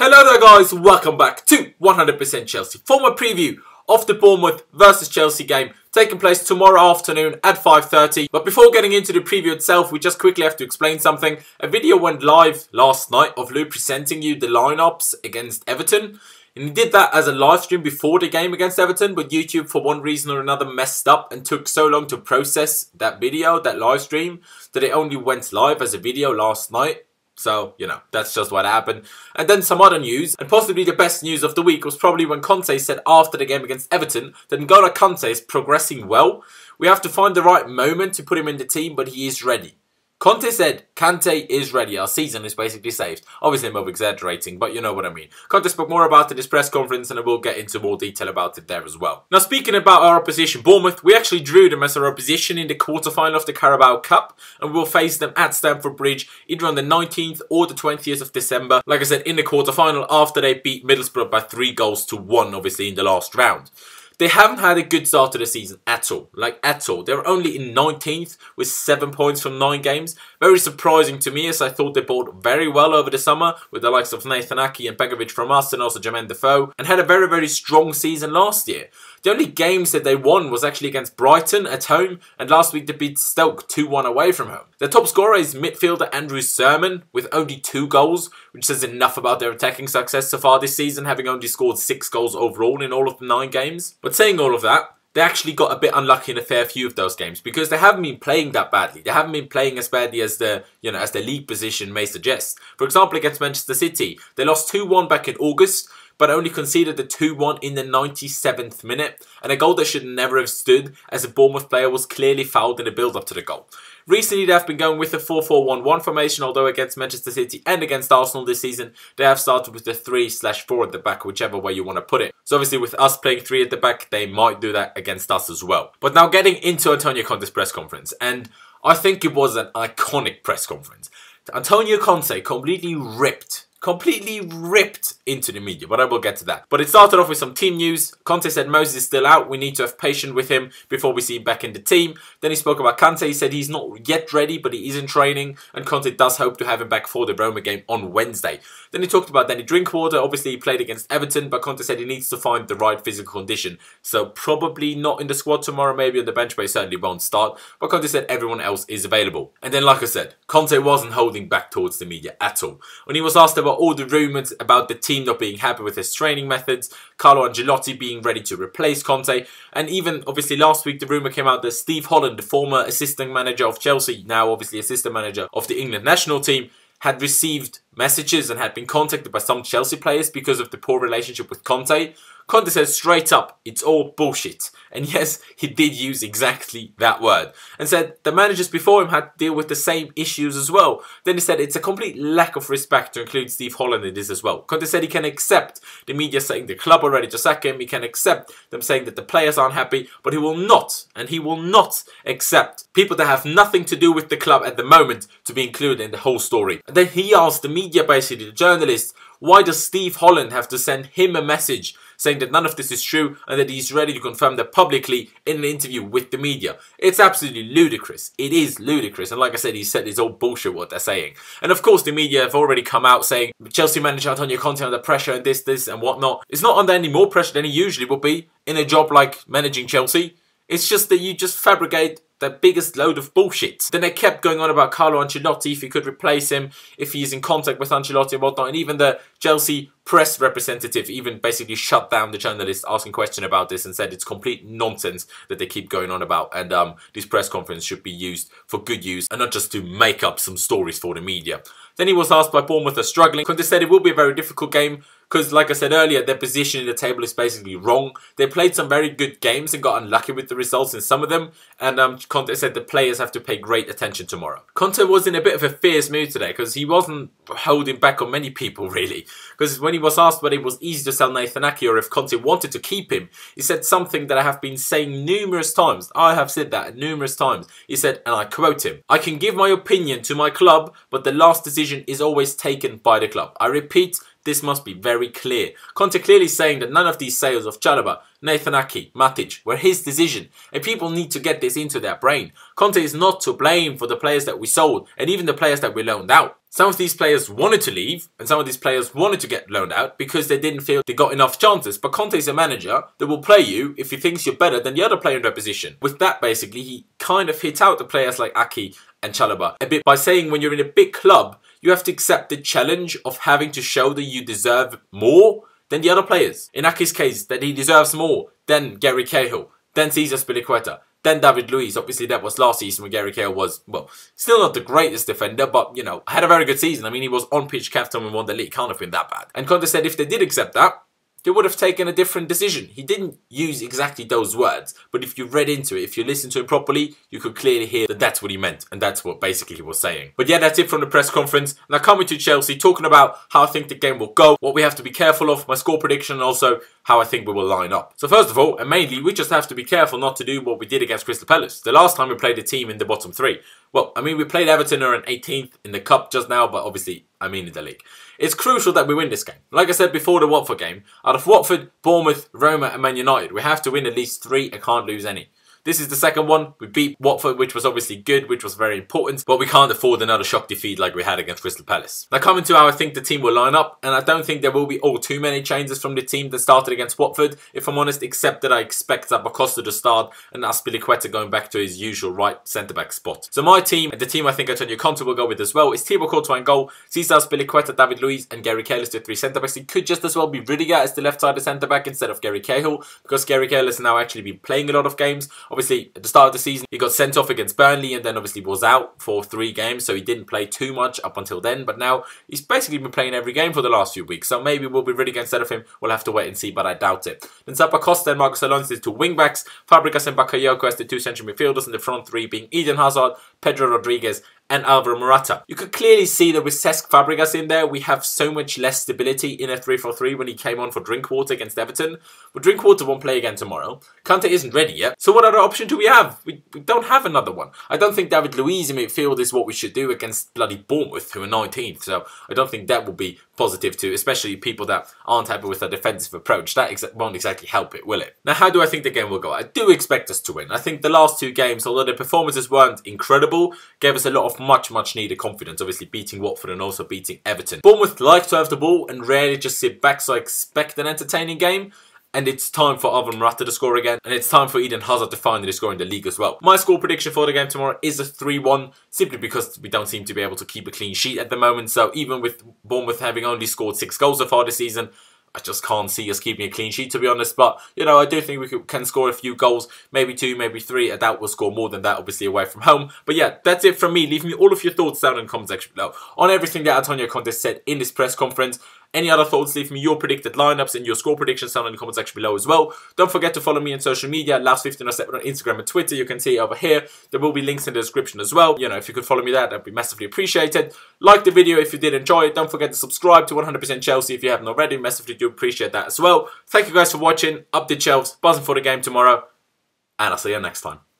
Hello there guys, welcome back to 100% Chelsea for my preview of the Bournemouth versus Chelsea game taking place tomorrow afternoon at 5:30. But before getting into the preview itself, we just quickly have to explain something. A video went live last night of Lou presenting you the lineups against Everton. And he did that as a live stream before the game against Everton, but YouTube for one reason or another messed up and took so long to process that video, that live stream, that it only went live as a video last night. So, you know, that's just what happened. And then some other news, and possibly the best news of the week, was probably when Conte said after the game against Everton that N'Golo Kante is progressing well. We have to find the right moment to put him in the team, but he is ready. Conte said, Kante is ready. Our season is basically saved. Obviously, I'm over-exaggerating, but you know what I mean. Conte spoke more about it in his press conference, and I will get into more detail about it there as well. Now, speaking about our opposition, Bournemouth, we actually drew them as our opposition in the quarterfinal of the Carabao Cup, and we'll face them at Stamford Bridge either on the 19th or the 20th of December. Like I said, in the quarterfinal after they beat Middlesbrough by 3-1, obviously, in the last round. They haven't had a good start to the season at all. Like, at all. They were only in 19th with 7 points from 9 games. Very surprising to me, as I thought they bought very well over the summer with the likes of Nathan Ake and Begovic from us and also Jermaine Defoe, and had a very, very strong season last year. The only games that they won was actually against Brighton at home, and last week they beat Stoke 2-1 away from home. Their top scorer is midfielder Andrew Sermon with only 2 goals, which says enough about their attacking success so far this season, having only scored 6 goals overall in all of the 9 games. But saying all of that, they actually got a bit unlucky in a fair few of those games because they haven't been playing that badly. They haven't been playing as badly as the league position may suggest. For example, against Manchester City, they lost 2-1 back in August, but only conceded the 2-1 in the 97th minute, and a goal that should never have stood, as a Bournemouth player was clearly fouled in the build-up to the goal. Recently, they have been going with the 4-4-1-1 formation, although against Manchester City and against Arsenal this season, they have started with the 3/4 at the back, whichever way you want to put it. So obviously, with us playing 3 at the back, they might do that against us as well. But now getting into Antonio Conte's press conference, and I think it was an iconic press conference. Antonio Conte completely ripped into the media, but I will get to that. But it started off with some team news. Conte said Moses is still out. We need to have patience with him before we see him back in the team. Then he spoke about Kante. He said he's not yet ready, but he is in training, and Conte does hope to have him back for the Roma game on Wednesday. Then he talked about Danny Drinkwater. Obviously, he played against Everton, but Conte said he needs to find the right physical condition. So probably not in the squad tomorrow, maybe on the bench, but he certainly won't start. But Conte said everyone else is available. And then, like I said, Conte wasn't holding back towards the media at all. When he was asked about all the rumours about the team not being happy with his training methods, Carlo Ancelotti being ready to replace Conte, and even obviously last week the rumour came out that Steve Holland, the former assistant manager of Chelsea, now obviously assistant manager of the England national team, had received messages and had been contacted by some Chelsea players because of the poor relationship with Conte. Conte said straight up, it's all bullshit. And yes, he did use exactly that word. And said the managers before him had to deal with the same issues as well. Then he said it's a complete lack of respect to include Steve Holland in this as well. Conte said he can accept the media saying the club are ready to sack him. He can accept them saying that the players aren't happy. But he will not, and he will not accept people that have nothing to do with the club at the moment to be included in the whole story. And then he asked the media, basically the journalists, why does Steve Holland have to send him a message saying that none of this is true and that he's ready to confirm that publicly in an interview with the media? It's absolutely ludicrous. It is ludicrous. And like I said, he said it's all bullshit what they're saying. And of course, the media have already come out saying Chelsea manager Antonio Conte under pressure and this and whatnot. It's not under any more pressure than he usually would be in a job like managing Chelsea. It's just that you just fabricate the biggest load of bullshit. Then they kept going on about Carlo Ancelotti, if he could replace him, if he's in contact with Ancelotti and whatnot. And even the Chelsea press representative even basically shut down the journalist asking questions about this and said it's complete nonsense that they keep going on about. And this press conference should be used for good use and not just to make up some stories for the media. Then he was asked by Bournemouth are struggling. Conte said it will be a very difficult game because, like I said earlier, their position in the table is basically wrong. They played some very good games and got unlucky with the results in some of them. And Conte said the players have to pay great attention tomorrow. Conte was in a bit of a fierce mood today because he wasn't holding back on many people, really. Because when he was asked whether it was easy to sell Nathan Ake or if Conte wanted to keep him, he said something that I have been saying numerous times. I have said that numerous times. He said, and I quote him, "I can give my opinion to my club, but the last decision is always taken by the club. I repeat, this must be very clear. Conte clearly saying that none of these sales of Chalobah, Nathan Ake, Matic were his decision, and people need to get this into their brain. Conte is not to blame for the players that we sold, and even the players that we loaned out. Some of these players wanted to leave, and some of these players wanted to get loaned out because they didn't feel they got enough chances. But Conte is a manager that will play you if he thinks you're better than the other player in their position. With that, basically, he kind of hit out the players like Ake and Chalobah a bit by saying when you're in a big club, you have to accept the challenge of having to show that you deserve more than the other players. In Ake's case, that he deserves more than Gary Cahill, then Cesar Spilicueta, then David Luiz. Obviously, that was last season when Gary Cahill was, well, still not the greatest defender, but, you know, had a very good season. I mean, he was on-pitch captain and won the league. Can't have been that bad. And Conte said if they did accept that, they would have taken a different decision. He didn't use exactly those words, but if you read into it, if you listened to him properly, you could clearly hear that that's what he meant, and that's what basically he was saying. But yeah, that's it from the press conference. Now coming to Chelsea, talking about how I think the game will go, what we have to be careful of, my score prediction, and also how I think we will line up. So first of all, and mainly, we just have to be careful not to do what we did against Crystal Palace. The last time we played a team in the bottom three. Well, I mean, we played Everton or an 18th in the Cup just now, but obviously, I mean in the league. It's crucial that we win this game. Like I said before the Watford game, out of Watford, Bournemouth, Roma and Man United, we have to win at least 3 and can't lose any. This is the second one. We beat Watford, which was obviously good, which was very important, but we can't afford another shock defeat like we had against Crystal Palace. Now coming to how I think the team will line up, and I don't think there will be too many changes from the team that started against Watford, if I'm honest, except that I expect Zabacosta to start and Azpilicueta going back to his usual right centre-back spot. So my team, and the team I think Antonio Conte will go with as well, is Thibaut Courtois in goal, Cesar Azpilicueta, David Luiz and Gary Cahill as the 3 centre-backs. He could just as well be Rudiger as the left-sided centre-back instead of Gary Cahill, because Gary Cahill has now actually been playing a lot of games. Obviously, at the start of the season, he got sent off against Burnley and then obviously was out for 3 games, so he didn't play too much up until then, but now he's basically been playing every game for the last few weeks, so maybe we'll be Rudiger instead of him. We'll have to wait and see, but I doubt it. Then Zappacosta and Marcos Alonso as 2 wing-backs, Fabregas and Bakayoko as the 2 central midfielders, and the front 3 being Eden Hazard, Pedro Rodriguez and Alvaro Morata. You could clearly see that with Cesc Fabregas in there, we have so much less stability in a 3-4-3 when he came on for Drinkwater against Everton. But Drinkwater won't play again tomorrow. Kante isn't ready yet. So what other option do we have? We don't have another one. I don't think David Luiz in midfield is what we should do against bloody Bournemouth, who are 19th. So I don't think that will be positive to, especially people that aren't happy with a defensive approach. That won't exactly help it, will it? Now, how do I think the game will go? I do expect us to win. I think the last 2 games, although the performances weren't incredible, gave us a lot of much needed confidence, obviously beating Watford and also beating Everton. Bournemouth like to have the ball and rarely just sit back, so I expect an entertaining game. And it's time for Alvaro Morata to score again. And it's time for Eden Hazard to finally score in the league as well. My score prediction for the game tomorrow is a 3-1. Simply because we don't seem to be able to keep a clean sheet at the moment. So even with Bournemouth having only scored 6 goals so far this season, I just can't see us keeping a clean sheet, to be honest. But, you know, I do think we can score a few goals. Maybe 2, maybe 3. I doubt we'll score more than that, obviously, away from home. But yeah, that's it from me. Leave me all of your thoughts down in the comment section below on everything that Antonio Conte said in this press conference. Any other thoughts, leave me your predicted lineups and your score predictions down in the comment section below as well. Don't forget to follow me on social media, Last1507 on Instagram and Twitter. You can see it over here. There will be links in the description as well. You know, if you could follow me there, that'd be massively appreciated. Like the video if you did enjoy it. Don't forget to subscribe to 100% Chelsea if you haven't already. Massively do appreciate that as well. Thank you guys for watching. Up the Chelsea, buzzing for the game tomorrow. And I'll see you next time.